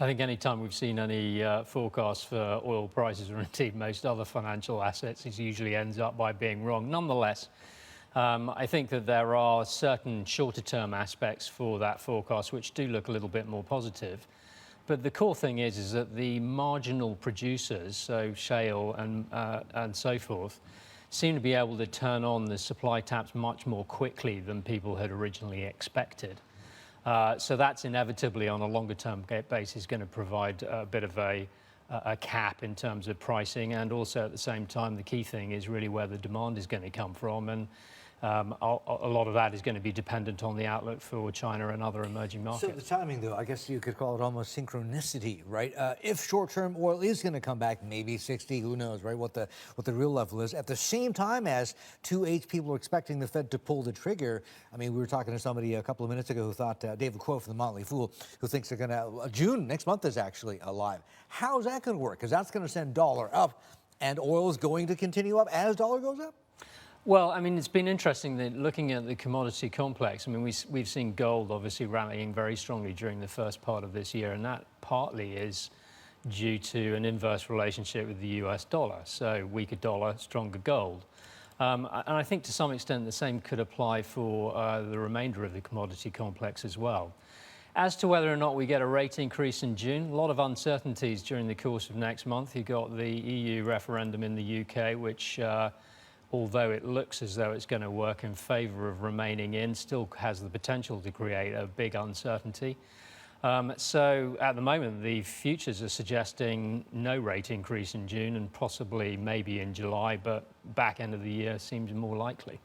I think any time we've seen any forecasts for oil prices or indeed most other financial assets, it usually ends up by being wrong. Nonetheless, I think that there are certain shorter-term aspects for that forecast which do look a little bit more positive. But the core thing is that the marginal producers, so shale and so forth, seem to be able to turn on the supply taps much more quickly than people had originally expected. So that's inevitably, on a longer-term basis, going to provide a bit of a cap in terms of pricing, and also at the same time, the key thing is really where the demand is going to come from, and a lot of that is going to be dependent on the outlook for China and other emerging markets. So the timing, though, I guess you could call it almost synchronicity, right? If short-term oil is going to come back, maybe 60, who knows, right? What the real level is. At the same time as 2/8 people are expecting the Fed to pull the trigger. I mean, we were talking to somebody a couple of minutes ago who thought, David Quo from the Motley Fool, who thinks they're going to, June next month is actually alive. How's that going to work? Because that's going to send dollar up, and oil is going to continue up as dollar goes up? Well, I mean, it's been interesting that looking at the commodity complex. I mean, we've seen gold obviously rallying very strongly during the first part of this year, and that partly is due to an inverse relationship with the US dollar. So weaker dollar, stronger gold. And I think to some extent the same could apply for the remainder of the commodity complex as well. As to whether or not we get a rate increase in June, a lot of uncertainties during the course of next month. You've got the EU referendum in the UK, which although it looks as though it's going to work in favour of remaining in, still has the potential to create a big uncertainty. So at the moment, the futures are suggesting no rate increase in June and possibly maybe in July, but back end of the year seems more likely.